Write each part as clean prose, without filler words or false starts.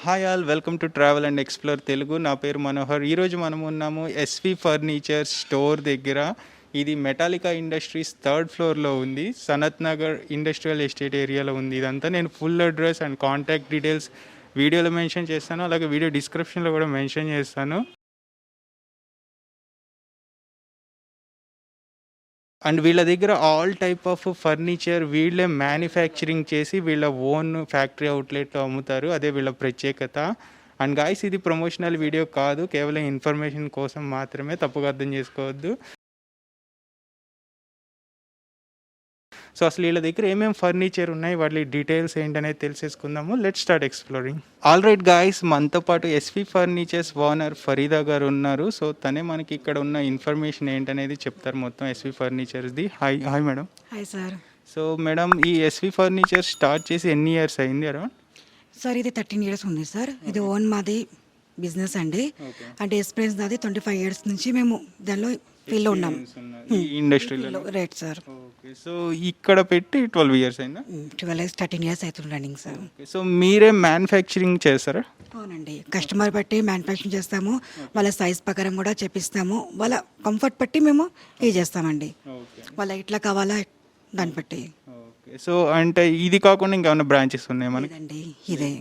Hi all, welcome to travel and explore Telugu. నా పేరు మనోహర్. ఈరోజు మనం ఉన్నాము ఎస్వి ఫర్నిచర్ స్టోర్ దగ్గర. ఇది మెటాలికా ఇండస్ట్రీస్ థర్డ్ ఫ్లోర్లో ఉంది. సనత్ నగర్ ఇండస్ట్రియల్ ఎస్టేట్ ఏరియాలో ఉంది. ఇదంతా నేను full address and contact details వీడియోలో మెన్షన్ చేస్తాను, అలాగే వీడియో డిస్క్రిప్షన్లో కూడా మెన్షన్ చేస్తాను. అండ్ వీళ్ళ దగ్గర ఆల్ టైప్ ఆఫ్ ఫర్నిచర్ వీళ్ళే మ్యానుఫ్యాక్చరింగ్ చేసి వీళ్ళ ఓన్ ఫ్యాక్టరీ అవుట్లెట్లో అమ్ముతారు. అదే వీళ్ళ ప్రత్యేకత. అండ్ గాయస్, ఇది ప్రమోషనల్ వీడియో కాదు, కేవలం ఇన్ఫర్మేషన్ కోసం మాత్రమే, తప్పుగా అర్థం చేసుకోవద్దు. సో అసలు వీళ్ళ దగ్గర ఏమేమి ఫర్నిచర్ ఉన్నాయి, వాటి డీటెయిల్స్ ఏంటనేది తెలిసేసుకుందాము. Let start exploring. All right guys, మనతో పాటు ఎస్వి ఫర్నిచర్స్ ఓనర్ ఫరీదా గారు ఉన్నారు. సో తనే మనకి ఇక్కడ ఉన్న ఇన్ఫర్మేషన్ ఏంటనేది చెప్తారు మొత్తం ఎస్వి ఫర్నిచర్స్ది. Hi hi madam. Hi sir. So madam, ఈ ఎస్వి ఫర్నిచర్ స్టార్ట్ చేసి ఎన్ని ఇయర్స్ అయింది అరౌండ్? సార్ ఇది 13 years ఉంది సార్. ఇది ఓన్ మాది బిజినెస్ అండి. అంటే ఎక్స్పీరియన్స్ నాది 25 years నుంచి మేము దానిలో ఫీల్డ్లో ఉన్నాం. ఇండస్ట్రీలో రైట్ సార్. ఓకే. సో ఇక్కడ పెట్టి 12 years అయిందా? 12 years 13 years అవుతుంది రన్నింగ్ సార్. సో మీరే మ్యానుఫ్యాక్చరింగ్ చేస్తారా? అవునండి, కస్టమర్ బట్టి మ్యానుఫ్యాక్చరింగ్ చేస్తాము, వాళ్ళ సైజ్ ప్రకారం కూడా చెప్పిస్తాము, వాళ్ళ కంఫర్ట్ బట్టి మేము ఇది చేస్తామండి. వాళ్ళ ఇట్లా కావాలా దాన్ని బట్టి. ఓకే. సో అంటే ఇది కాకుండా ఇంకేమైనా బ్రాంచెస్ ఉన్నాయి మనకి? లేదండి, ఇదే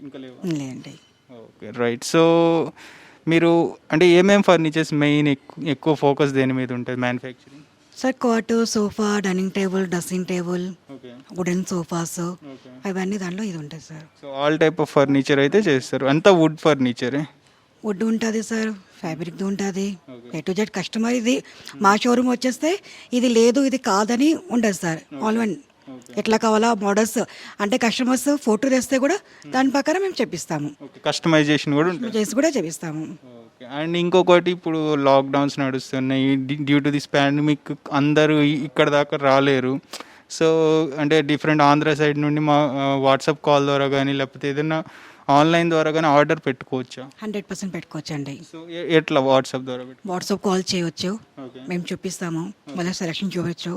ఇంకా లేవు. లేదండి. Okay right. సో మీరు అంటే ఏమేమి ఫర్నిచర్స్ మెయిన్ ఎక్కువ ఫోకస్ దేని మీద ఉంటుంది manufacturing? Sir cot, sofa, dining table, dressing table, okay wooden sofas, అవన్నీ దాంట్లో ఇది ఉంటుంది sir. So all type of furniture అయితే చేస్తారు, అంతా వుడ్ ఫర్నిచరే? వుడ్ ఉంటుంది సార్, ఫ్యాబ్రిక్ది ఉంటుంది, ఏ టు జెడ్. కస్టమర్ ఇది మా షోరూమ్ వచ్చేస్తే ఇది లేదు ఇది కాదని ఉండదు సార్. ఆల్ వన్ ఎట్లా కావాలా మోడల్స్ అంటే కస్టమర్స్ ఫోటో తెస్తే కూడా దాని ప్రకారం మేము చెప్పిస్తాము. కస్టమైజేషన్ కూడా ఉంటుంది, చేసి కూడా చెప్పిస్తాము. ఓకే. అండ్ ఇంకొకటి, ఇప్పుడు లాక్డౌన్స్ నడుస్తున్నాయి, డ్యూ టు దిస్ పాండమిక్ అందరూ ఇక్కడ దాకా రాలేరు. సో అంటే డిఫరెంట్ ఆంధ్ర సైడ్ నుండి మా వాట్సాప్ కాల్ ద్వారా కానీ లేకపోతే ఏదైనా ఆన్లైన్ ద్వారా కానీ ఆర్డర్ పెట్టుకోవచ్చా? 100% పెట్టుకోవచ్చు అండి. సో ఎట్లా? వాట్సాప్ ద్వారా వాట్సాప్ కాల్ చేయవచ్చు, మేము చూపిస్తాము, మళ్ళీ సెలెక్షన్ చూపించు.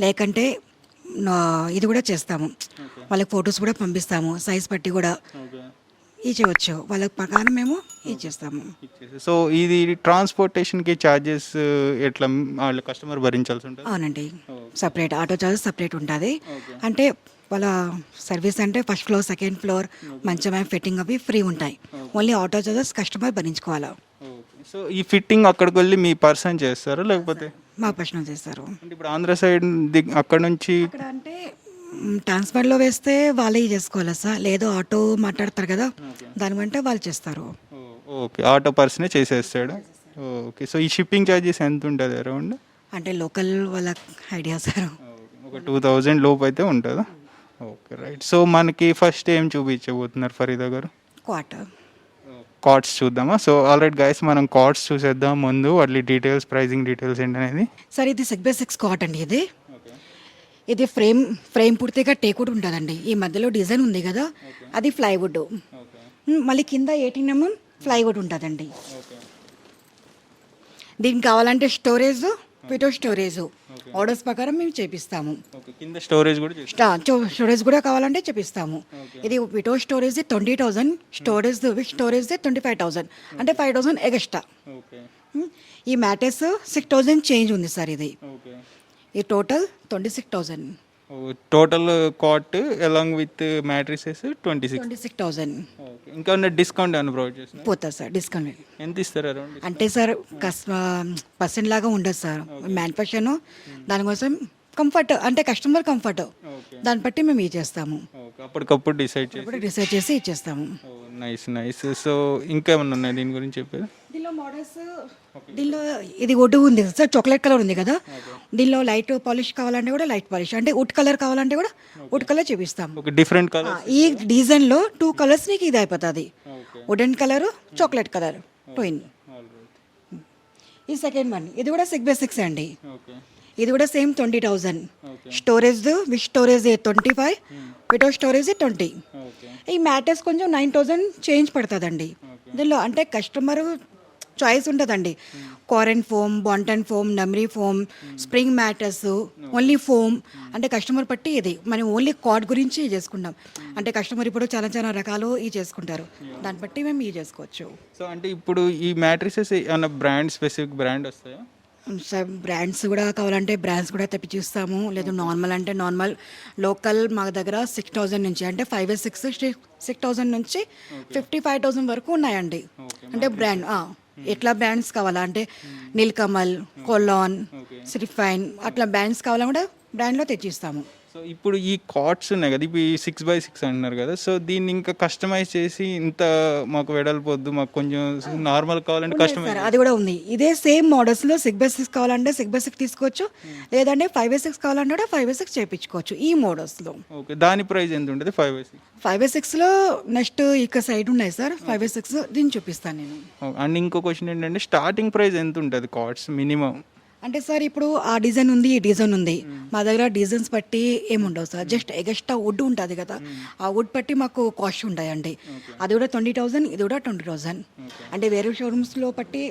లేకంటే ఇది కూడా చేస్తాము, వాళ్ళకి ఫొటోస్ కూడా పంపిస్తాము, సైజ్ బట్టి కూడా ఇచ్చేయవచ్చు, వాళ్ళ ప్రకారం మేము ఇచ్చేస్తాము. సో ఇది ట్రాన్స్పోర్టేషన్కి ఛార్జెస్ ఎట్లా వాళ్ళ కస్టమర్ భరించాల్సి ఉంటుంది? అవునండి, సపరేట్ ఆటో చార్జెస్ సపరేట్ ఉంటుంది. అంటే వాళ్ళ సర్వీస్ అంటే ఫస్ట్ ఫ్లోర్, సెకండ్ ఫ్లోర్, మంచం ఫిట్టింగ్ అవి ఫ్రీ ఉంటాయి. ఓన్లీ ఆటో చార్జెస్ కస్టమర్ భరించుకోవాలా. సో ఈ ఫిట్టింగ్ అక్కడికి వెళ్ళి మీ పర్సన్ చేస్తారా లేకపోతే? మా పర్సనల్ చేస్తారు. అంటే ఇప్పుడు ఆంధ్ర సైడ్ అక్కడ నుంచి అక్కడ అంటే ట్రాన్స్ఫర్లో వేస్తే వాళ్ళే చేసుకోవాలా సార్, లేదు ఆటో మాట్లాడతారు కదా, దాని అంటే వాళ్ళు చేస్తారు. ఓకే, ఆటో పర్సనే చేసేస్తాడు. ఓకే. సో ఈ షిప్పింగ్ ఛార్జెస్ ఎంత ఉంటుంది అరౌండ్? అంటే లోకల్ వాళ్ళ ఐడియా సార్, ఒక 2000 లోపు అయితే ఉంటుందా? Okay right. సో మనకి ఫస్ట్ ఏం చూపించబోతున్నారు ఫరీదా గారు? కార్డ్స్ చూద్దామా? సో ఆల్రెడీ గైస్, మనం కార్డ్స్ చూసేద్దాం ముందు, వాటి డీటెయిల్స్, ప్రైజింగ్ డీటెయిల్స్ ఏంటనేది. సార్ ఇది 6x6 కాట్ అండి. ఇది ఫ్రేమ్ పూర్తిగా టేక్వుడ్ ఉంటుందండి. ఈ మధ్యలో డిజైన్ ఉంది కదా, అది ప్లైవుడ్. మళ్ళీ కింద 18mm ప్లైవుడ్ ఉంటుందండి. దీనికి కావాలంటే స్టోరేజ్, వితౌ స్టోరేజ్ ఆర్డర్స్ ప్రకారం మేము చేపిస్తాము. కింద స్టోరేజ్ కూడా కావాలంటే చేపిస్తాము. ఇది వితౌ స్టోరేజ్ 20,000, స్టోరేజ్ విత్ స్టోరేజ్ 25,000, అంటే 5,000 ఎక్స్ట్రా. ఈ మ్యాటర్స్ 6,000 చేంజ్ ఉంది సార్. ఇది ఈ total 26,000. Total cot along with mattresses 26,000. ఇంకా డిస్కౌంట్ ఏమైనా ప్రొవైడ్ చేస్తున్నారు? పోతుంది సార్ డిస్కౌంట్. ఎంత ఇస్తారు అరౌండ్? అంటే సార్ పర్సెంట్ లాగా ఉండదు సార్, మ్యానుఫ్యాక్చర్ దానికోసం కంఫర్ట్, అంటే కస్టమర్ కంఫర్ట్, దాన్ని బట్టి మేము ఇచ్చేస్తాము. అప్పటికప్పుడు డిసైడ్ చేసి ఇచ్చేస్తాము. Nice nice. సో ఇంకేమన్నా ఉన్నాయి దీని గురించి చెప్పేది? దీనిలో మోడల్స్, దీనిలో ఇది వుడ్ ఉంది సార్, చాక్లెట్ కలర్ ఉంది కదా, దీనిలో లైట్ పాలిష్ కావాలంటే కూడా లైట్ పాలిష్, అంటే వుడ్ కలర్ కావాలంటే కూడా వుడ్ కలర్ చూపిస్తాము. Different colour. ఈ డిజైన్లో 2 కలర్స్ నీకు ఇది అయిపోతుంది, wooden colour, chocolate colour, twin. ఈ సెకండ్ వన్, ఇది కూడా 6x6 అండి. ఇది కూడా same 20,000. Storage with storage 25, without storage 20. ఈ మ్యాటర్స్ కొంచెం 9,000 చేంజ్ పడుతుందండి దీనిలో. అంటే కస్టమర్ చాయిస్ ఉంటుందండి. కారెన్ ఫోమ్, బాంటన్ ఫోమ్, నమ్రీ foam, spring mattress, only foam. అంటే కస్టమర్ బట్టి ఇది మనం ఓన్లీ కార్డ్ గురించి చేసుకుంటాం. అంటే కస్టమర్ ఇప్పుడు చాలా చాలా రకాలు ఇవి చేసుకుంటారు, దాన్ని బట్టి మేము ఇవి చేసుకోవచ్చు. సో అంటే ఇప్పుడు ఈ మ్యాట్రిసెస్ ఏమన్నా బ్రాండ్ స్పెసిఫిక్ బ్రాండ్ వస్తాయా? సార్ బ్రాండ్స్ కూడా కావాలంటే బ్రాండ్స్ కూడా తెప్పించిస్తాము, లేదు నార్మల్ అంటే నార్మల్ లోకల్ మా దగ్గర 6,000 నుంచి అంటే 6,000 నుంచి 55,000 వరకు ఉన్నాయండి. అంటే బ్రాండ్ ఎట్లా బ్రాండ్స్ కావాలా అంటే నీల్కమల్, కొలాన్, సిరిఫైన్ అట్లా బ్రాండ్స్ కావాలా కూడా బ్రాండ్లో తెచ్చిస్తాము. సో ఇప్పుడు ఈ కార్డ్స్ ఉన్నాయి కదా, ఇప్పుడు ఈ 6x6 అంటున్నారు కదా, సో దీన్ని ఇంకా కస్టమైజ్ చేసి ఇంత మాకు వెడల్పొద్దు, మాకు కొంచెం నార్మల్ కావాలంటే కస్టమైజ్. సార్ అది కూడా ఉంది. ఇదే సేమ్ మోడల్స్లో 6x6 కావాలంటే 6x6 తీసుకోవచ్చు, లేదంటే 5x6 కావాలంటే కూడా 5x6 చేయించుకోవచ్చు ఈ మోడల్స్లో. ఓకే, దాని ప్రైస్ ఎంత ఉంటుంది 5x6? 5x6లో నెక్స్ట్ ఇక సైడ్ ఉన్నాయి సార్ 5x6, దీన్ని చూపిస్తాను నేను. అండ్ ఇంకో క్వశ్చన్ ఏంటంటే స్టార్టింగ్ ప్రైస్ ఎంత ఉంటుంది కార్డ్స్ మినిమం? అంటే సార్ ఇప్పుడు ఆ డిజైన్ ఉంది, ఈ డిజైన్ ఉంది, మా దగ్గర డిజైన్స్ బట్టి ఏముండవు సార్, జస్ట్ ఎగస్ట్రా వుడ్ ఉంటుంది కదా, ఆ వుడ్ బట్టి మాకు కాస్ట్ ఉంటాయండి. అది కూడా 20,000, ఇది కూడా 20,000. అంటే వేరే షోరూమ్స్లో బట్టి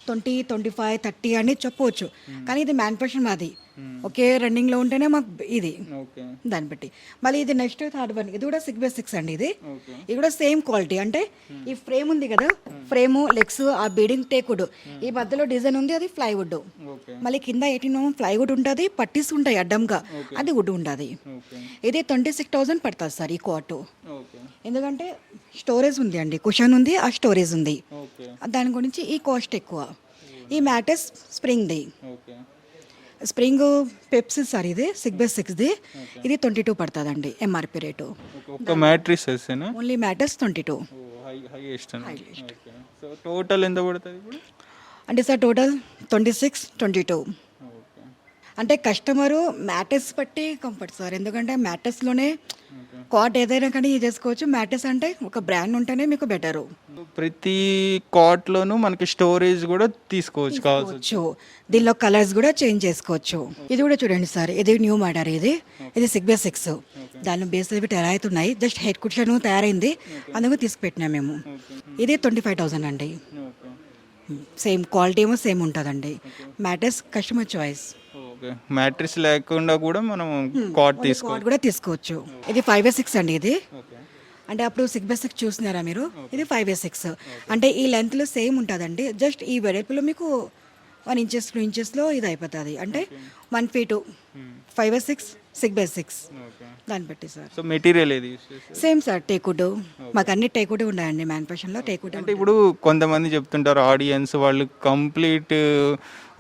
20, 25, 30 అని చెప్పవచ్చు, కానీ ఇది మ్యానుఫ్యాక్చర్ మాది, ఒకే రన్నింగ్లో ఉంటేనే మాకు ఇది దాన్ని బట్టి. మళ్ళీ ఇది నెక్స్ట్ థర్డ్ వన్, ఇది కూడా 6x6 అండి. ఇది కూడా సేమ్ క్వాలిటీ. అంటే ఈ ఫ్రేమ్ ఉంది కదా, ఫ్రేము, లెగ్స్, ఆ బీడింగ్ టేక్వుడ్, ఈ మధ్యలో డిజైన్ ఉంది, అది ప్లైవుడ్. మళ్ళీ కింద 18 ప్లైవుడ్ ఉంటుంది, పట్టీస్ ఉంటాయి అడ్డంగా, అది వుడ్ ఉంటుంది. ఇది 26,000 పడుతుంది సార్ ఈ కోట్. ఎందుకంటే స్టోరేజ్ ఉంది అండి, కుషన్ ఉంది, ఆ స్టోరేజ్ ఉంది, దాని గురించి ఈ కాస్ట్ ఎక్కువ. ఈ మ్యాటర్స్ స్ప్రింగ్ది, స్ప్రింగ్ పెప్స్ సార్, ఇది 6x6ది, ఇది 22 పడుతుందండి ఎంఆర్పి రేటు. ఒక mattress only matters 22. So total ఎంత పడుతుంది ఇప్పుడు? అంటే సార్ టోటల్ 26, 22. అంటే కస్టమరు మ్యాటర్స్ బట్టి కంఫర్ట్ సార్, ఎందుకంటే మ్యాటర్స్లోనే కాట్ ఏదైనా కానీ చేసుకోవచ్చు. మ్యాటర్స్ అంటే ఒక బ్రాండ్ ఉంటేనే మీకు బెటరు. ప్రతి కాట్లోనూ మనకి స్టోరేజ్ కూడా తీసుకోవచ్చు కావచ్చు. దీనిలో కలర్స్ కూడా చేంజ్ చేసుకోవచ్చు. ఇది కూడా చూడండి సార్, ఇది న్యూ మోడల్, ఇది 6x6. దానిలో బేస్ అవి తయారవుతున్నాయి, జస్ట్ హెడ్ కుషన్ తయారైంది, అందుకు తీసుకుపెట్టినాం మేము. ఇది 25,000 అండి. సేమ్ క్వాలిటీ ఏమో సేమ్ ఉంటుందండి. Matters customer choice. మ్యాట్రిస్ లేకుండా కూడా మనం కాట్ కూడా తీసుకోవచ్చు. ఇది 5x6 అండి. ఇది అంటే అప్పుడు 6x6 చూసినారా మీరు, ఇది 5x6. అంటే ఈ లెంత్లో సేమ్ ఉంటుందండి, జస్ట్ ఈ వెడల్పులో మీకు 1 ఇంచెస్ 2 ఇంచెస్లో ఇది అయిపోతుంది. అంటే 1 feet 5x6, 6x6 దాన్ని బట్టి సార్. సో మెటీరియల్ ఏది సేమ్ సార్, టేకుడ్, మాకు అన్ని టేకుడ్ ఉన్నాయండి మ్యానుఫ్యాక్చర్లో. టేకుడ్ అంటే ఇప్పుడు కొంతమంది చెప్తుంటారు ఆడియన్స్, వాళ్ళు కంప్లీట్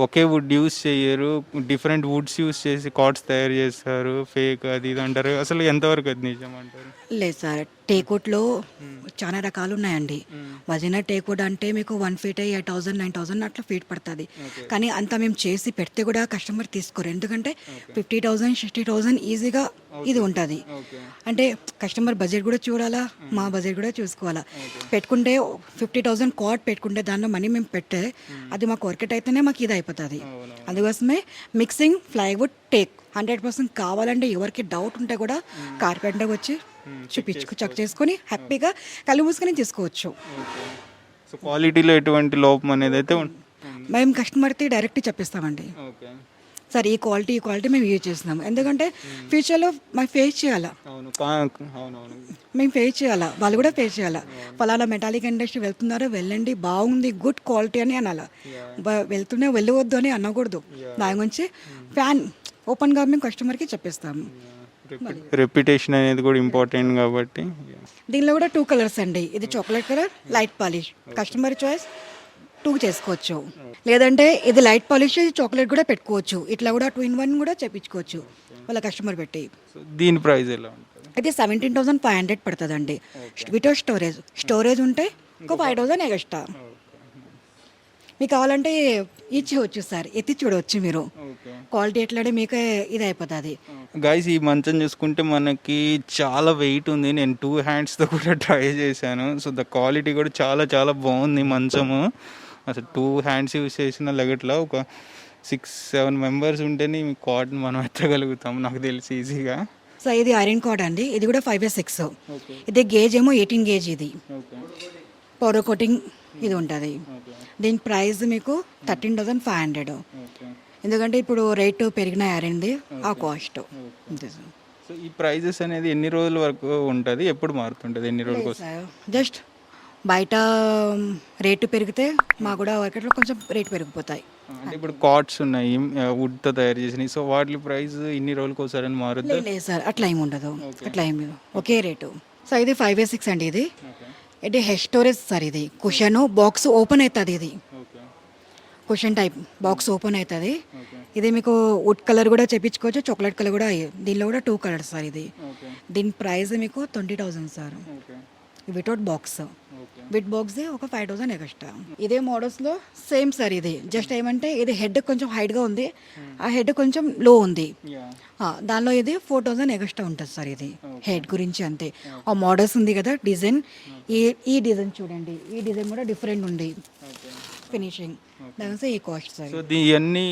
ఒకే వుడ్ యూస్ చేయరు, డిఫరెంట్ వుడ్స్ యూస్ చేసి కార్డ్స్ తయారు చేస్తారు, ఫేక్ అది ఇది అంటారు. అసలు ఎంతవరకు అది నిజం అంటారు? లేదు సార్, టేకుడ్లో చాలా రకాలు ఉన్నాయండి. వజినా టేకుడ్ అంటే మీకు 1 feet 8,000, 9,000 అట్లా ఫీట్ పడుతుంది. కానీ అంతా మేము చేసి పెడితే కూడా కస్టమర్ తీసుకోరు, ఎందుకంటే 50,000, 60,000 ఈజీగా ఇది ఉంటుంది. అంటే కస్టమర్ బడ్జెట్ కూడా చూడాలా, మా బడ్జెట్ కూడా చూసుకోవాలా. పెట్టుకుంటే 50,000 కార్డ్ పెట్టుకుంటే దానిలో మనీ మేము పెట్టే అది మాకు వర్కెట్ అయితేనే మాకు ఇది అయిపోతుంది. అందుకోసమే మిక్సింగ్, ప్లైవుడ్, టేక్ 100% కావాలంటే ఎవరికి డౌట్ ఉంటే కూడా కార్పెంటర్ వచ్చి చెక్ చేసుకొని హ్యాపీగా కళ్ళు మూసుకొని తీసుకోవచ్చు. సో క్వాలిటీలో ఎటువంటి లోపం అనేది అయితే మేము కస్టమర్కి డైరెక్ట్ చెప్పిస్తామండి, సార్ ఈ క్వాలిటీ మేము యూజ్ చేస్తున్నాము, ఎందుకంటే ఫ్యూచర్లో మాకు ఫేస్ చేయాలా, మేము ఫేస్ చేయాలా, వాళ్ళు కూడా ఫేస్ చేయాలా. ఫలానా మెటాలిక్ ఇండస్ట్రీ వెళ్తున్నారో వెళ్ళండి, బాగుంది, గుడ్ క్వాలిటీ అని అనాలా. వెళ్తూనే వెళ్ళవద్దు అని అనకూడదు. దాని గురించి ఫ్యాన్ ఓపెన్గా మేము కస్టమర్కి చెప్పిస్తాము. రెప్యుటేషన్ అనేది కూడా ఇంపార్టెంట్ కాబట్టి. దీనిలో కూడా 2 కలర్స్ అండి. ఇది chocolate colour, light polish, customer choice 2 చేసుకోవచ్చు. లేదంటే ఇది లైట్ పాలిష్, ఇది చాక్లెట్ కూడా పెట్టుకోవచ్చు. ఇట్లా కూడా 2 in 1 కూడా చేయించుకోవచ్చు వాళ్ళ కస్టమర్ పెట్టి. దీని ప్రైస్ ఎలా ఉంటుంది? అయితే 17,500 పడుతుందండి వితౌట్ స్టోరేజ్ ఉంటే ఇంకో 5,000 ఎక్స్ట్రా. మీకు కావాలంటే ఇచ్చేవచ్చు సార్, ఎత్తి చూడవచ్చు మీరు, క్వాలిటీ ఎట్లాంటి మీకే ఇది అయిపోతుంది. గైస్ ఈ మంచం చూసుకుంటే మనకి చాలా వెయిట్ ఉంది, నేను 2 handsతో కూడా ట్రై చేశాను. సో ద క్వాలిటీ కూడా చాలా చాలా బాగుంది మంచము. అసలు 2 hands యూస్ చేసిన లెగట్లా ఒక 6-7 members ఉంటేనే మీ కార్డ్ మనం ఎత్తగలుగుతాం నాకు తెలిసి ఈజీగా. సో ఇది ఐరన్ కార్డ్ అండి, ఇది కూడా 5x6. ఇది గేజ్ ఏమో 18 gauge. ఇది పౌడర్ కోటింగ్ ఇది ఉంటుంది. ఓకే దీని ప్రైస్ మీకు 13,500. ఓకే ఎందుకంటే ఇప్పుడు రేటు పెరిగినాయి అరింది ఆ కాస్ట్ అంతే సార్. సో ఈ ప్రైజెస్ అనేది ఎన్ని రోజుల వరకు ఉంటుంది, ఎప్పుడు మారుతుంటుంది, ఎన్ని రోజులకు వస్తుంది? సార్ జస్ట్ బయట రేటు పెరిగితే మా కూడా మార్కెట్లో కొంచెం రేటు పెరిగిపోతాయి. అంటే ఇప్పుడు కాట్స్ ఉన్నాయి వుడ్తో తయారు చేసినవి, సో వాటి ప్రైస్ ఇన్ని రోజులకు ఒకసారి మారుద్ది? లేదు సార్ అట్లా ఏమి ఉండదు, అట్లా ఏమి లేదు, ఒకే రేటు. సో ఇది 5/6 అండి. ఇది ఇది హెడ్ స్టోరేజ్ సార్. ఇది కుషన్ బాక్స్ ఓపెన్ అవుతుంది. ఇది okay cushion type box open అవుతుంది. ఓకే ఇది మీకు వుడ్ కలర్ కూడా చేపించుకోవచ్చు, చాక్లెట్ కలర్ కూడా. దీనిలో కూడా 2 కలర్స్ సార్. ఇది ఓకే దీని ప్రైస్ మీకు 20,000 sir okay without box. Okay with box ఒక 5,000 ఎక్స్ట్రా. ఇదే మోడల్స్లో సేమ్ సార్. ఇది జస్ట్ ఏమంటే ఇది హెడ్ కొంచెం హైట్గా ఉంది, ఆ హెడ్ కొంచెం లో ఉంది. యా దానిలో ఇది 4,000 ఎక్స్ట్రా ఉంటుంది సార్. ఇది హెడ్ గురించి అంతే. ఆ మోడల్స్ ఉంది కదా డిజైన్, ఈ డిజైన్ చూడండి, ఈ డిజైన్ కూడా డిఫరెంట్ ఉంది ఓకే. ఫినిషింగ్. దాని ఈ కాస్ట్ సార్. సో ఇవన్నీ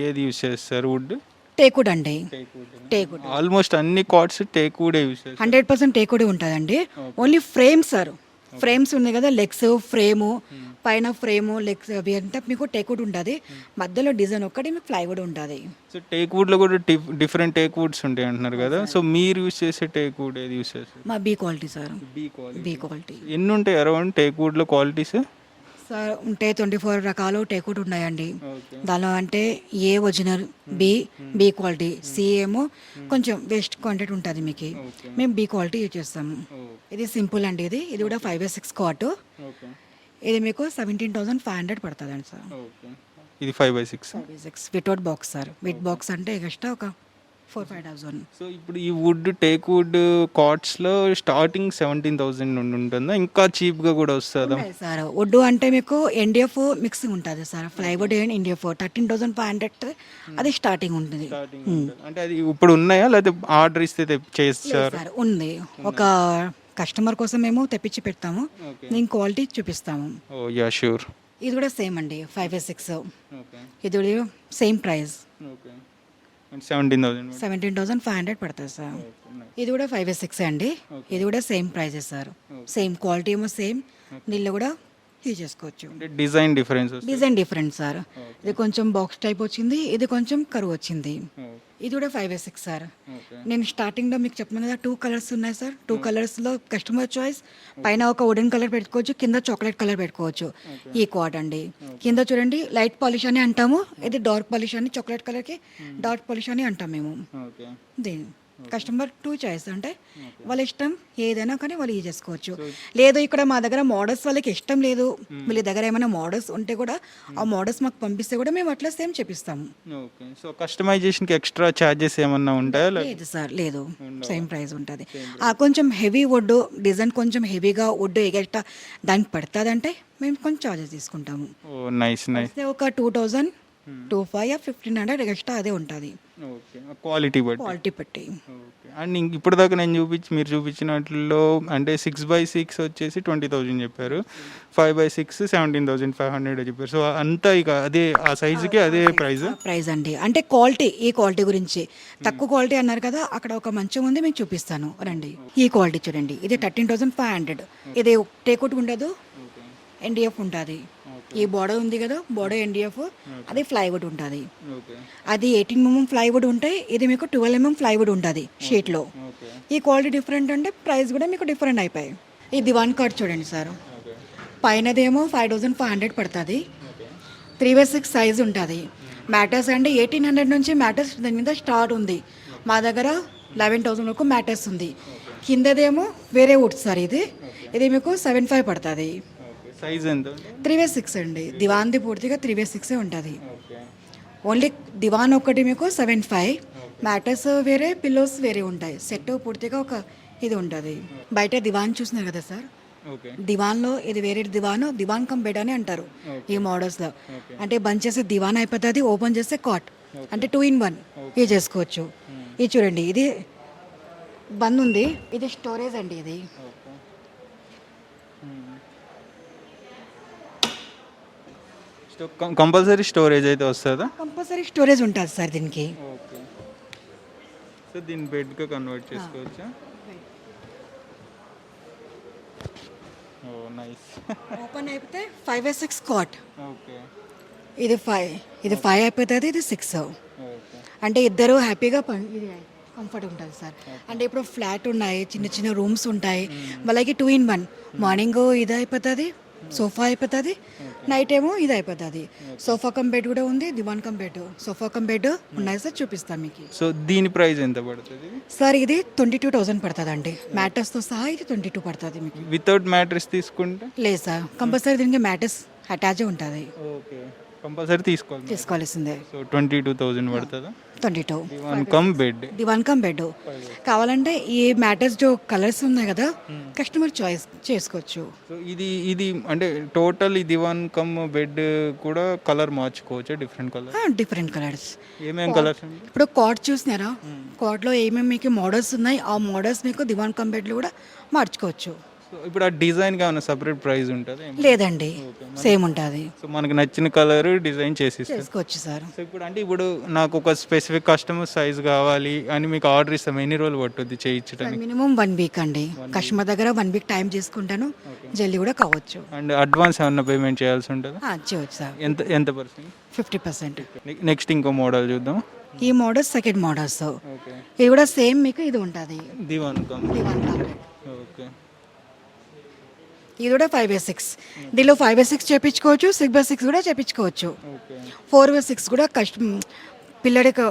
ఏది యూస్ చేస్తారు? వుడ్, టేకుడ్ అండి. టేకుడ్ ఆల్మోస్ట్ అన్ని కార్డ్స్ టేక్ వుడ్ యూస్ చేస్తారు. 100% టేకుడ్ ఉంటుందండి. Only frame sir. ఫ్రేమ్స్ ఉన్నాయి కదా, లెగ్స్ ఫ్రేము, పైన ఫ్రేము లెగ్స్ అవి అంతా మీకు టేకుడ్ ఉంటుంది. మధ్యలో డిజైన్ ఒక్కటి మీకు ప్లైవుడ్ ఉంటుంది. సో టేక్ వుడ్లో కూడా డిఫరెంట్ టేక్ వుడ్స్ ఉంటాయి అంటున్నారు కదా, సో మీరు యూస్ చేసే టేక్ వుడ్ ఏది యూస్ చేస్తారు? మా B quality sir. B quality. B quality ఎన్ని ఉంటాయి అరౌండ్ టేక్ వుడ్లో క్వాలిటీస్? సార్ ఉంటే 24 రకాలు టేకుడ్ ఉన్నాయండి. ఓకే దానిలో అంటే A original, B quality, C ఏమో కొంచెం వేస్ట్ క్వాంటిటీ ఉంటుంది మీకు. ఓకే మేము బి క్వాలిటీ యూజ్ చేస్తాము. ఇది సింపుల్ అండి. ఇది కూడా 5/6 కాట్. ఓకే ఇది మీకు 17,500 పడుతుందండి సార్. ఓకే. ఇది 5/6. 5/6 without box sir. With box అంటే ఎక్స్ట్రా ఒక 4,000-5,000. సో ఇప్పుడు ఈ వుడ్ టేక్ వుడ్ కార్డ్స్లో స్టార్టింగ్ 17,000 నుండి ఉంటుందా, ఇంకా చీప్గా కూడా వస్తుందా? సార్ వుడ్ అంటే మీకు ఎన్డిఎఫ్ మిక్సింగ్ ఉంటుంది సార్. ప్లైవుడ్ అండ్ ఎన్డిఎఫ్ 13,500 అది స్టార్టింగ్ ఉంటుంది. స్టార్టింగ్ అంటే అది ఇప్పుడు ఉన్నాయా లేదా ఆర్డర్ ఇస్తే చేస్తారు? సార్ ఉంది. ఒక కస్టమర్ కోసం మేము తెప్పించి పెడతాము, నేను క్వాలిటీ చూపిస్తాము. ఓ యా షూర్. ఇది కూడా సేమ్ అండి 5/6. ఓకే ఇది కూడా సేమ్ ప్రైస్ ఓకే. 17,000. 17,500 పడుతుంది సార్. ఇది కూడా 5/6 అండి. ఇది కూడా same prices sir. Same quality ఏమో సేమ్, దీనిలో కూడా యూజ్ చేసుకోవచ్చు. అంటే design difference design different sir. ఇది కొంచెం బాక్స్ టైప్ వచ్చింది, ఇది కొంచెం కరువు వచ్చింది. ఇది కూడా 5/6 సార్. నేను స్టార్టింగ్లో మీకు చెప్పాను కదా 2 కలర్స్ ఉన్నాయి సార్. 2 కలర్స్లో కస్టమర్ చాయిస్. పైన ఒక వుడెన్ కలర్ పెట్టుకోవచ్చు, కింద చాక్లెట్ కలర్ పెట్టుకోవచ్చు. ఈ క్వాడ్ అండి. కింద చూడండి లైట్ పాలిష్ అని అంటాము, ఇది డార్క్ పాలిష్ అని, చాక్లెట్ కలర్కి డార్క్ పాలిష్ అని అంటాం మేము. ఓకే. దీని కస్టమర్ 2 చాయిస్ అంటే వాళ్ళ ఇష్టం ఏదైనా కానీ వాళ్ళు యూజ్ చేసుకోవచ్చు. లేదు ఇక్కడ మా దగ్గర మోడల్స్ వాళ్ళకి ఇష్టం లేదు, వీళ్ళ దగ్గర ఏమైనా మోడల్స్ ఉంటే కూడా ఆ మోడల్స్ మాకు పంపిస్తే కూడా మేము అట్లా సేమ్ చేపిస్తాము. ఓకే. సో కస్టమైజేషన్కి ఎక్స్ట్రా ఛార్జెస్ ఏమన్నా ఉంటాయా? లేదు సార్, లేదు, సేమ్ ప్రైస్ ఉంటుంది. కొంచెం హెవీ వుడ్ డిజైన్, కొంచెం హెవీగా వుడ్ ఎగస్ట్రా దానికి పడుతుందంటే మేము కొంచెం చార్జెస్ తీసుకుంటాము. ఓ నైస్ నైస్. ఒక 2,000, 2,500 1,500 ఎక్స్ట్రా అదే ఉంటుంది. ఓకే. క్వాలిటీ బట్టి. క్వాలిటీ పెట్టి. ఓకే. అండ్ ఇప్పుడు దాకా నేను మీరు చూపించినట్లో అంటే 6/6 వచ్చేసి 20,000 చెప్పారు, 5/6 17,500 చెప్పారు. సో అంతా ఇక అదే ఆ సైజుకి అదే ప్రైస్ అండి. అంటే క్వాలిటీ, ఈ క్వాలిటీ గురించి తక్కువ క్వాలిటీ అన్నారు కదా, అక్కడ ఒక మంచం ఉంది మీకు చూపిస్తాను రండి. ఈ క్వాలిటీ చూడండి, ఇది 13,500. ఇది టేకుట్ ఉండదు, ఎన్డిఎఫ్ ఉంటుంది. ఈ బోర్డర్ ఉంది కదా, బోర్డర్ ఎన్డిఎఫ్, అది ప్లైవుడ్ ఉంటుంది. అది 18 mm ప్లైవుడ్ ఉంటాయి, ఇది మీకు 12 mm ప్లైవుడ్ ఉంటుంది షీట్లో. ఈ క్వాలిటీ డిఫరెంట్ అంటే ప్రైస్ కూడా మీకు డిఫరెంట్ అయిపోయాయి. ఈ దివాన్ కార్డ్ చూడండి సార్, పైనదేమో 5,500 పడుతుంది, 3/6 సైజ్ ఉంటుంది. మ్యాటర్స్ అంటే 1,800 నుంచి మ్యాటర్స్ దాని మీద స్టార్ట్ ఉంది. మా దగ్గర 11,000 వరకు మ్యాటర్స్ ఉంది. కిందదేమో వేరే వుడ్ సార్. ఇది మీకు 7,500 పడుతుంది. సైజ్ ఎంత? 3/6 అండి. దివాన్ది పూర్తిగా 3/6 ఉంటుంది. ఓన్లీ దివాన్ ఒకటి మీకు 7,500, మ్యాటర్స్ వేరే, పిల్లోస్ వేరే ఉంటాయి. సెట్ పూర్తిగా ఒక ఇది ఉంటుంది. బయట దివాన్ చూస్తున్నారు కదా సార్, దివాన్లో ఇది వేరే దివాన్ కమ్ బెడ్ అని అంటారు ఈ మోడల్స్లో. అంటే బంద్ చేస్తే దివాన్ అయిపోతుంది, ఓపెన్ చేస్తే కాట్, అంటే 2 in 1 ఇది చేసుకోవచ్చు. ఇది చూడండి, ఇది బంద్ ఉంది, ఇది స్టోరేజ్ అండి. ఇది కంపల్సరీ స్టోరేజ్ అయితే వస్తుందా? కంపల్సరీ స్టోరేజ్ ఉంటుంది సార్ దీనికి. ఓకే. సో దీన్ని బెడ్గా కన్వర్ట్ చేసుకోవచ్చా? ఓ నైస్. ఓపెన్ అయిపోతే 5/6 కాట్. ఓకే. ఇది 5 అయిపోతుంది, ఇది 6. ఓకే. అంటే ఇద్దరు హ్యాపీగా ఇది కంఫర్ట్ ఉంటుంది సార్. అంటే ఇప్పుడు ఫ్లాట్ ఉన్నాయి, చిన్న చిన్న రూమ్స్ ఉంటాయి, వాళ్ళకి 2 in 1. మార్నింగ్ ఇది అయిపోతుంది, సోఫా అయిపోతుంది, నైట్ ఏమో ఇది అయిపోతుంది. సోఫా కమ్ బెడ్ కూడా ఉంది, దివాన్ cum bed, sofa cum bed ఉన్నాయి సార్, చూపిస్తాను మీకు. సో దీని ప్రైస్ ఎంత పడుతుంది? సార్ ఇది 22,000 పడుతుంది అండి, మ్యాటర్స్తో సహా ఇది 22 పడుతుంది మీకు. వితౌట్ మ్యాట్రెస్ తీసుకుంటే? లేదు సార్, కంపల్సరీ దీనికి మ్యాటర్స్ అటాచ్ ఉంటుంది, ఓకే, కంపల్సరీ తీసుకోవాలి. తీసుకోవాల్సిందే. సో 22,000 పడుతుందా? 22. దివాన్ కమ్ బెడ్. దివాన్ కమ్ బెడ్ కావాలంటే ఈ మ్యాటర్స్ జో కలర్స్ ఉన్నాయి కదా, కస్టమర్ చాయిస్ చేసుకోవచ్చు. సో ఇది అంటే టోటల్ ఈ దివాన్ కమ్ బెడ్ కూడా కలర్ మార్చుకోవచ్చు, డిఫరెంట్ కలర్? Different colours. ఏమేమి కలర్స్? ఇప్పుడు కాట్ చూసినారా, కాట్లో ఏమేమి మీకు మోడల్స్ ఉన్నాయి, ఆ మోడల్స్ మీకు దివాన్ కమ్ బెడ్లు కూడా మార్చుకోవచ్చు. సో ఇప్పుడు ఆ డిజైన్కి ఏమైనా సపరేట్ ప్రైస్ ఉంటుంది? లేదండి, సేమ్ ఉంటుంది. సో మనకి నచ్చిన కలర్ డిజైన్ చేసిస్తారు. చేసుకోవచ్చు సార్. సో ఇప్పుడు నాకు ఒక స్పెసిఫిక్ కస్టమర్ సైజ్ కావాలి అని మీకు ఆర్డర్ ఇస్తాం, ఎన్ని రోజులు పట్టుద్ది చేయించడానికి? మినిమం 1 week అండి, కస్టమర్ దగ్గర 1 week టైం తీసుకుంటాను, జల్దీ కూడా కావచ్చు. అండ్ అడ్వాన్స్ ఏమన్నా పేమెంట్ చేయాల్సి ఉంటుందా? చేయవచ్చు సార్. ఎంత పర్సెంట్? 50%. నెక్స్ట్ ఇంకో మోడల్ చూద్దాం. ఈ మోడల్ సెకండ్ మోడల్స్, ఓకే. ఇది కూడా సేమ్ మీకు ఇది ఉంటుంది, దివాన్ కమ్. దివాన్ కమ్ బెడ్. ఓకే. ఇది కూడా 5/6. దీనిలో 5/6 చేపించుకోవచ్చు, 6/6 కూడా చేపించుకోవచ్చు, ఓకే. 4/6 కూడా పిల్లడికి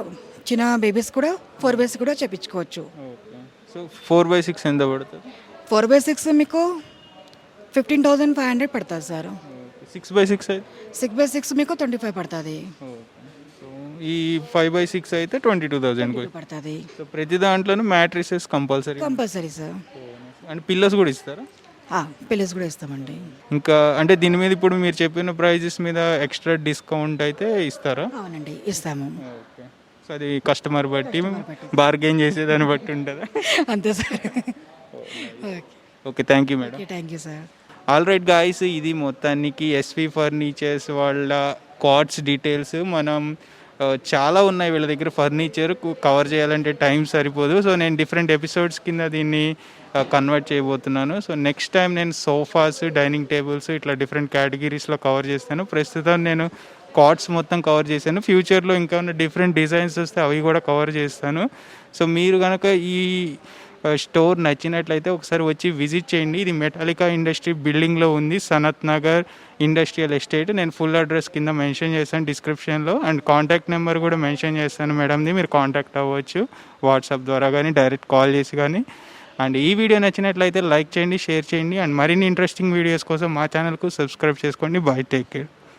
చిన్న బేబీస్ కూడా 4/6 కూడా చేపించుకోవచ్చు. ఓకే. సో 4/6 ఎంత పడుతుంది? 4/6 మీకు 15,500 పడుతుంది సార్. 6/6 అయితే? 6/6 మీకు 25 పడుతుంది. ఓకే. సో ఈ 5/6 అయితే 22,000 పడుతుంది. సో ప్రతి దాంట్లోనూ matrices compulsory? Compulsory sir. And pillars కూడా ఇస్తారా? పిల్లర్స్ కూడా ఇస్తామండి. ఇంకా అంటే దీని మీద ఇప్పుడు మీరు చెప్పిన ప్రైజెస్ మీద ఎక్స్ట్రా డిస్కౌంట్ అయితే ఇస్తారా? అవునండి, ఇస్తాము. ఓకే. సో అది కస్టమర్ బట్టి బార్గెన్ చేసేదాన్ని బట్టి ఉంటుందా? అంతే sir. Okay, thank you madam. Thank you sir. All right guys, ఇది మొత్తానికి ఎస్వి ఫర్నిచర్స్ వాళ్ళ కార్డ్స్ డీటెయిల్స్. మనం చాలా ఉన్నాయి వీళ్ళ దగ్గర ఫర్నిచర్, కవర్ చేయాలంటే టైం సరిపోదు. సో నేను డిఫరెంట్ ఎపిసోడ్స్ కింద దీన్ని కన్వర్ట్ చేయబోతున్నాను. సో నెక్స్ట్ టైం నేను సోఫాస్, డైనింగ్ టేబుల్స్ ఇట్లా డిఫరెంట్ కేటగిరీస్లో కవర్ చేస్తాను. ప్రస్తుతం నేను కార్డ్స్ మొత్తం కవర్ చేశాను. ఫ్యూచర్లో ఇంకా డిఫరెంట్ డిజైన్స్ వస్తే అవి కూడా కవర్ చేస్తాను. సో మీరు కనుక ఈ స్టోర్ నచ్చినట్లయితే ఒకసారి వచ్చి విజిట్ చేయండి. ఇది మెటాలికా ఇండస్ట్రీ బిల్డింగ్లో ఉంది, సనత్ నగర్ ఇండస్ట్రియల్ ఎస్టేట్. నేను ఫుల్ అడ్రస్ కింద మెన్షన్ చేస్తాను డిస్క్రిప్షన్లో, అండ్ కాంటాక్ట్ నెంబర్ కూడా మెన్షన్ చేస్తాను మేడంది. మీరు కాంటాక్ట్ అవ్వచ్చు వాట్సాప్ ద్వారా కానీ డైరెక్ట్ కాల్ చేసి కానీ. అండ్ ఈ వీడియో నచ్చినట్లయితే లైక్ చేయండి, షేర్ చేయండి, అండ్ మరిన్ని ఇంట్రెస్టింగ్ వీడియోస్ కోసం మా ఛానల్కు సబ్స్క్రైబ్ చేసుకోండి. By, take care.